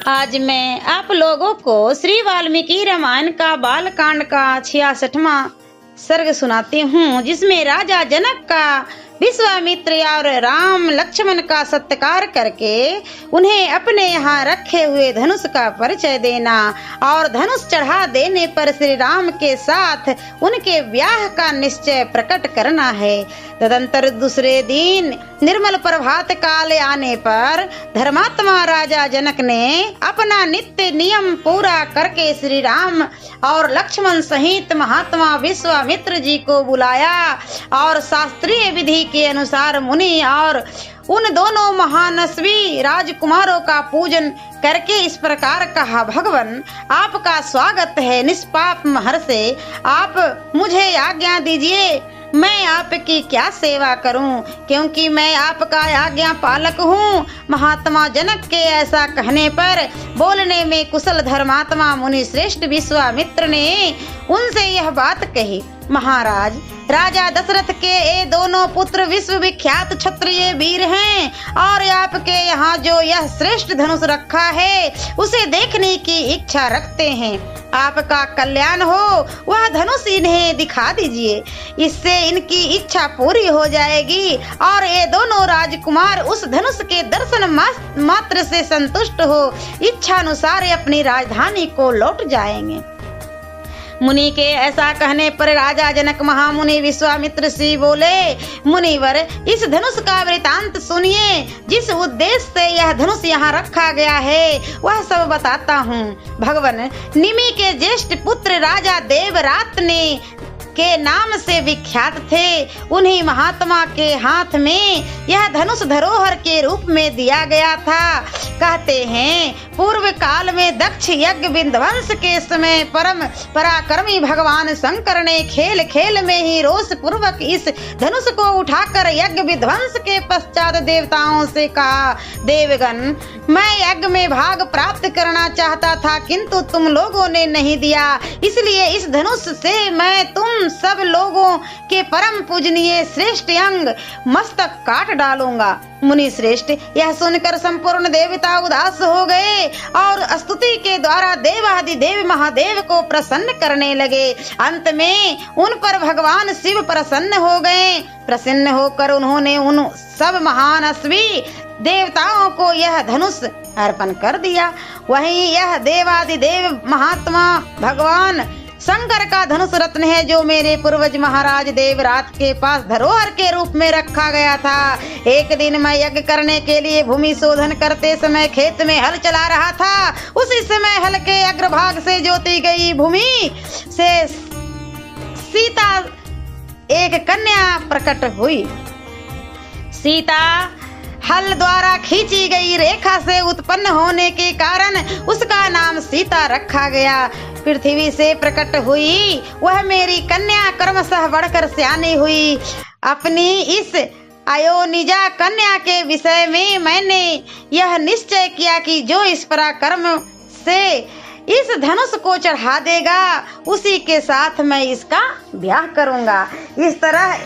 आज मैं आप लोगों को श्री वाल्मीकि रामायण का बालकांड का 66वां सर्ग सुनाती हूँ, जिसमें राजा जनक का विश्वामित्र और राम लक्ष्मण का सत्कार करके उन्हें अपने यहाँ रखे हुए धनुष का परिचय देना और धनुष चढ़ा देने पर श्री राम के साथ उनके ब्याह का निश्चय प्रकट करना है। तदंतर दूसरे दिन निर्मल प्रभात काल आने पर धर्मात्मा राजा जनक ने अपना नित्य नियम पूरा करके श्री राम और लक्ष्मण सहित महात्मा विश्वामित्र जी को बुलाया और शास्त्रीय विधि के अनुसार मुनि और उन दोनों महानस्वी राजकुमारों का पूजन करके इस प्रकार कहा, भगवान आपका स्वागत है। निष्पाप महर्षि, आप मुझे आज्ञा दीजिए, मैं आपकी क्या सेवा करूं, क्योंकि मैं आपका आज्ञा पालक हूं। महात्मा जनक के ऐसा कहने पर बोलने में कुशल धर्मात्मा मुनि श्रेष्ठ विश्वामित्र ने उनसे यह बात कही, महाराज, राजा दशरथ के ये दोनों पुत्र विश्व विख्यात क्षत्रिय वीर हैं और आपके यहाँ जो यह श्रेष्ठ धनुष रखा है उसे देखने की इच्छा रखते हैं। आपका कल्याण हो, वह धनुष इन्हें दिखा दीजिए, इससे इनकी इच्छा पूरी हो जाएगी और ये दोनों राजकुमार उस धनुष के दर्शन मात्र से संतुष्ट हो इच्छानुसार अपनी राजधानी को लौट जाएंगे। मुनि के ऐसा कहने पर राजा जनक महामुनि विश्वामित्र से बोले, मुनिवर, इस धनुष का वृतांत सुनिए। जिस उद्देश्य से यह धनुष यहाँ रखा गया है वह सब बताता हूँ। भगवान, निमि के ज्येष्ठ पुत्र राजा देवरात ने के नाम से विख्यात थे, उन्हीं महात्मा के हाथ में यह धनुष धरोहर के रूप में दिया गया था। कहते हैं, पूर्व काल में दक्ष यज्ञ विध्वंस के समय परम पराक्रमी भगवान शंकर ने खेल खेल में ही रोष पूर्वक इस धनुष को उठाकर यज्ञ विध्वंस के पश्चात देवताओं से कहा, देवगण, मैं यज्ञ में भाग प्राप्त करना चाहता था, किंतु तुम लोगों ने नहीं दिया, इसलिए इस धनुष से मैं तुम सब लोगों के परम पूजनीय श्रेष्ठ अंग मस्तक काट डालूंगा। मुनि श्रेष्ठ यह सुनकर संपूर्ण देवता उदास हो गए और स्तुति के द्वारा देवाधिदेव महादेव को प्रसन्न करने लगे। अंत में उन पर भगवान शिव प्रसन्न हो गए। प्रसन्न होकर उन्होंने उन सब महानस्वी देवताओं को यह धनुष अर्पण कर दिया। वहीं यह देवाधिदेव महात्मा भगवान शंकर का धनुष रत्न है, जो मेरे पूर्वज महाराज देवरात के पास धरोहर के रूप में रखा गया था। एक दिन मैं यज्ञ करने के लिए भूमि शोधन करते समय खेत में हल चला रहा था। उसी समय हल के अग्रभाग से जोती गई भूमि से सीता एक कन्या प्रकट हुई। सीता हल द्वारा खींची गई रेखा से उत्पन्न होने के कारण उसका नाम सीता रखा गया। पृथ्वी से प्रकट हुई वह मेरी कन्या क्रमशः बढ़कर सयानी हुई। अपनी इस अयोनिजा कन्या के विषय में मैंने यह निश्चय किया कि जो इस पराक्रम से इस धनुष को चढ़ा देगा उसी के साथ मैं इसका ब्याह करूंगा। इस तरह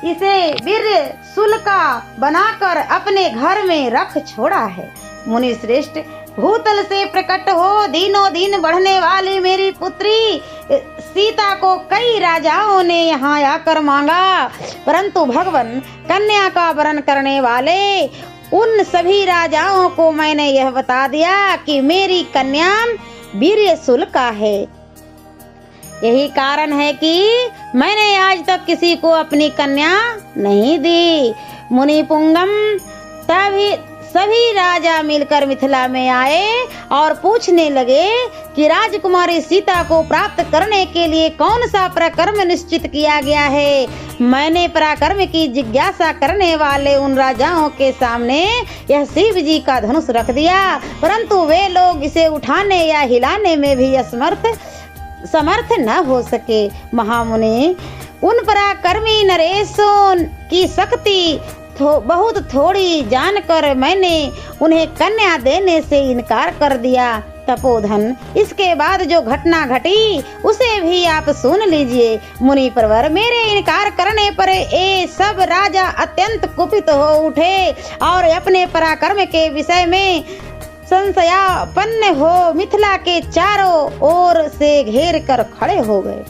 इसे वीर्य सुलका बनाकर अपने घर में रख छोड़ा है। मुनि श्रेष्ठ, भूतल से प्रकट हो दिनों दिन बढ़ने वाली मेरी पुत्री सीता को कई राजाओं ने यहाँ आकर मांगा, परंतु भगवान, कन्या का वरण करने वाले उन सभी राजाओं को मैंने यह बता दिया कि मेरी कन्या वीर्य सुलका है। यही कारण है कि मैंने आज तक किसी को अपनी कन्या नहीं दी। मुनि पुंगम, तभी सभी राजा मिलकर मिथिला में आए और पूछने लगे कि राजकुमारी सीता को प्राप्त करने के लिए कौन सा पराक्रम निश्चित किया गया है। मैंने पराक्रम की जिज्ञासा करने वाले उन राजाओं के सामने यह शिव जी का धनुष रख दिया, परंतु वे लोग इसे उठाने या हिलाने में भी समर्थ न हो सके। महामुनि, उन पराक्रमी नरेशों की शक्ति बहुत थोड़ी जानकर मैंने उन्हें कन्या देने से इनकार कर दिया। तपोधन, इसके बाद जो घटना घटी उसे भी आप सुन लीजिए। मुनि प्रवर, मेरे इनकार करने पर ये सब राजा अत्यंत कुपित हो उठे और अपने पराक्रम के विषय में संशयापन्न हो मिथिला के चारों ओर से घेर कर खड़े हो गए।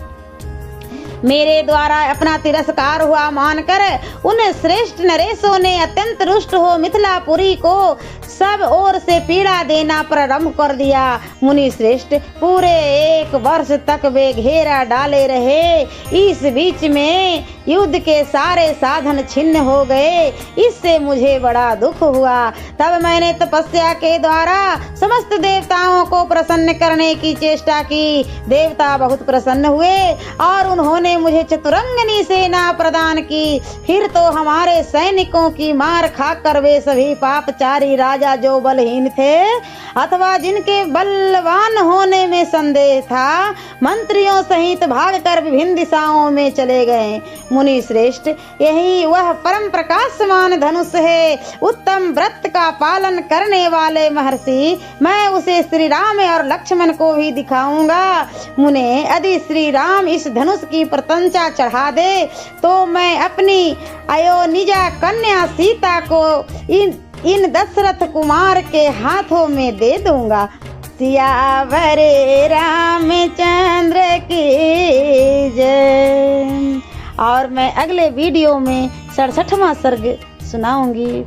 मेरे द्वारा अपना तिरस्कार हुआ मानकर उन श्रेष्ठ नरेशों ने अत्यंत रुष्ट हो मिथिलापुरी को सब ओर से पीड़ा देना प्रारंभ कर दिया। मुनि श्रेष्ठ पूरे 1 वर्ष तक वे घेरा डाले रहे। इस बीच में युद्ध के सारे साधन छिन्न हो गए। इससे मुझे बड़ा दुख हुआ। तब मैंने तपस्या के द्वारा समस्त देवताओं को प्रसन्न करने की चेष्टा की। देवता बहुत प्रसन्न हुए और उन्होंने मुझे चतुरंगनी सेना प्रदान की। फिर तो हमारे सैनिकों की मार खाकर वे सभी पापचारी राजा जो बलहीन थे अथवा जिनके बलवान होने में संदेह था, मंत्रियों सहित भागकर विभिन्न दिशाओं में चले गए। मुनि श्रेष्ठ, यही वह परम प्रकाशमान धनुष है, उत्तम व्रत का पालन करने वाले महर्षि। मैं उसे श्री राम और लक्ष्मण को भी दिखाऊंगा। मुने, यदि श्री राम इस धनुष की प्रशंसा चढ़ा दे तो मैं अपनी अयोनिजा कन्या सीता को इन दशरथ कुमार के हाथों में दे दूंगा। सियावर रामचंद्र की जय। और मैं अगले वीडियो में 67वां सर्ग सुनाऊंगी।